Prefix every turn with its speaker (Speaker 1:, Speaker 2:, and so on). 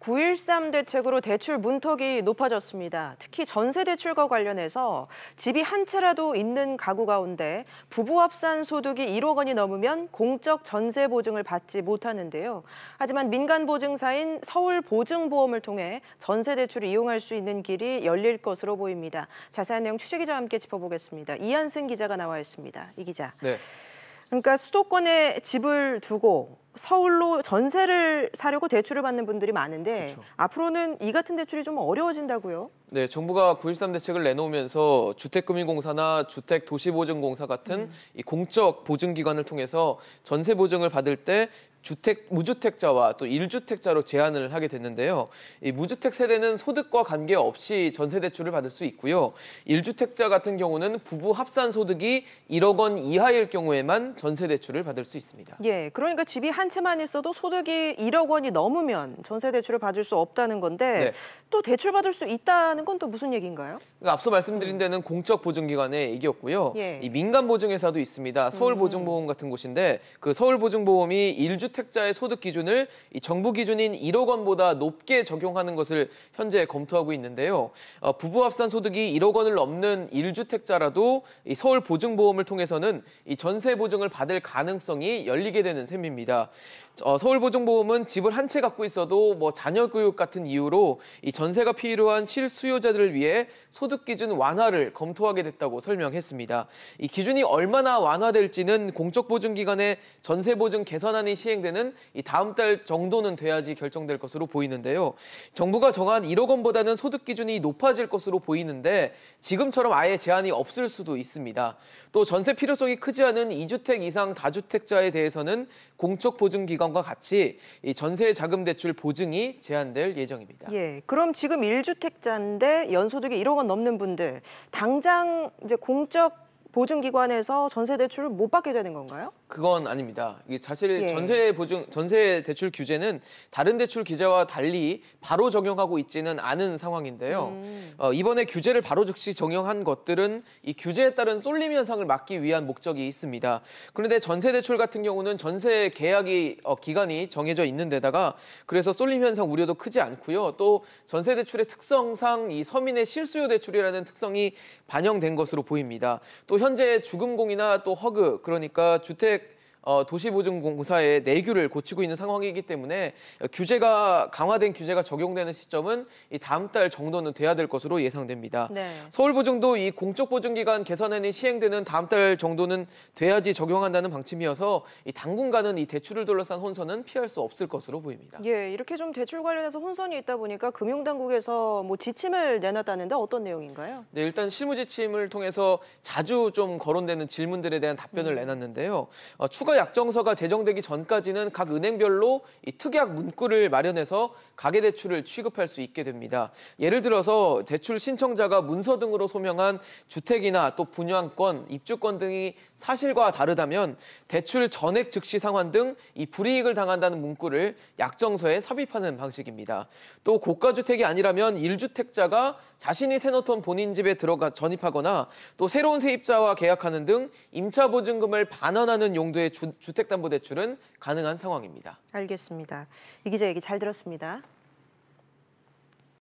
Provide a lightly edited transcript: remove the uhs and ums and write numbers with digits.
Speaker 1: 9.13 대책으로 대출 문턱이 높아졌습니다. 특히 전세 대출과 관련해서 집이 한 채라도 있는 가구 가운데 부부 합산 소득이 1억 원이 넘으면 공적 전세 보증을 받지 못하는데요. 하지만 민간 보증사인 서울보증보험을 통해 전세 대출을 이용할 수 있는 길이 열릴 것으로 보입니다. 자세한 내용 취재기자와 함께 짚어보겠습니다. 이한승 기자가 나와 있습니다. 이 기자.
Speaker 2: 네.
Speaker 1: 그러니까 수도권에 집을 두고 서울로 전세를 사려고 대출을 받는 분들이 많은데
Speaker 2: 그렇죠.
Speaker 1: 앞으로는 이 같은 대출이 좀 어려워진다고요?
Speaker 2: 네, 정부가 9.13 대책을 내놓으면서 주택금융공사나 주택도시보증공사 같은 이 공적 보증기관을 통해서 전세 보증을 받을 때 무주택자와 또 1주택자로 제한을 하게 됐는데요. 이 무주택 세대는 소득과 관계없이 전세 대출을 받을 수 있고요. 1주택자 같은 경우는 부부 합산 소득이 1억 원 이하일 경우에만 전세 대출을 받을 수 있습니다.
Speaker 1: 예, 그러니까 집이 한 채만 있어도 소득이 1억 원이 넘으면 전세 대출을 받을 수 없다는 건데
Speaker 2: 네.
Speaker 1: 또 대출 받을 수 있다는 건 또 무슨 얘기인가요?
Speaker 2: 그러니까 앞서 말씀드린 데는 공적 보증기관의 얘기였고요.
Speaker 1: 예.
Speaker 2: 이 민간 보증회사도 있습니다. 서울보증보험 같은 곳인데 그 서울보증보험이 1주택자의 소득 기준을 이 정부 기준인 1억 원보다 높게 적용하는 것을 현재 검토하고 있는데요. 부부 합산 소득이 1억 원을 넘는 1주택자라도 이 서울보증보험을 통해서는 이 전세 보증을 받을 가능성이 열리게 되는 셈입니다. 서울보증보험은 집을 한 채 갖고 있어도 뭐 자녀 교육 같은 이유로 이 전세가 필요한 실수요자들을 위해 소득 기준 완화를 검토하게 됐다고 설명했습니다. 이 기준이 얼마나 완화될지는 공적보증기관의 전세보증 개선안이 시행되는 이 다음 달 정도는 돼야지 결정될 것으로 보이는데요. 정부가 정한 1억 원보다는 소득 기준이 높아질 것으로 보이는데 지금처럼 아예 제한이 없을 수도 있습니다. 또 전세 필요성이 크지 않은 2주택 이상 다주택자에 대해서는 공적보증기관과 같이 이 전세 자금 대출 보증이 제한될 예정입니다.
Speaker 1: 예, 그럼 지금 1주택자인데 연소득이 1억 원 넘는 분들 당장 이제 공적 보증기관에서 전세 대출을 못 받게 되는 건가요?
Speaker 2: 그건 아닙니다. 이게 사실
Speaker 1: 예.
Speaker 2: 전세 대출 규제는 다른 대출 규제와 달리 바로 적용하고 있지는 않은 상황인데요. 이번에 규제를 바로 즉시 적용한 것들은 이 규제에 따른 쏠림 현상을 막기 위한 목적이 있습니다. 그런데 전세 대출 같은 경우는 전세 계약이 기간이 정해져 있는 데다가 그래서 쏠림 현상 우려도 크지 않고요. 또 전세 대출의 특성상 이 서민의 실수요 대출이라는 특성이 반영된 것으로 보입니다. 또 현재 주금공이나 또 허그, 그러니까 도시보증공사의 내규를 고치고 있는 상황이기 때문에 강화된 규제가 적용되는 시점은 이 다음 달 정도는 돼야 될 것으로 예상됩니다.
Speaker 1: 네.
Speaker 2: 서울보증도 이 공적보증기관 개선안이 시행되는 다음 달 정도는 돼야지 적용한다는 방침이어서 이 당분간은 이 대출을 둘러싼 혼선은 피할 수 없을 것으로 보입니다.
Speaker 1: 예, 이렇게 좀 대출 관련해서 혼선이 있다 보니까 금융당국에서 뭐 지침을 내놨다는데 어떤 내용인가요?
Speaker 2: 네, 일단 실무지침을 통해서 자주 좀 거론되는 질문들에 대한 답변을 내놨는데요. 추가 약정서가 제정되기 전까지는 각 은행별로 이 특약 문구를 마련해서 가계대출을 취급할 수 있게 됩니다. 예를 들어서 대출 신청자가 문서 등으로 소명한 주택이나 또 분양권, 입주권 등이 사실과 다르다면 대출 전액 즉시 상환 등 이 불이익을 당한다는 문구를 약정서에 삽입하는 방식입니다. 또 고가주택이 아니라면 1주택자가 자신이 세놓던 본인 집에 들어가 전입하거나 또 새로운 세입자와 계약하는 등 임차보증금을 반환하는 용도의 주택담보대출은 가능한 상황입니다.
Speaker 1: 알겠습니다. 이 기자 얘기 잘 들었습니다.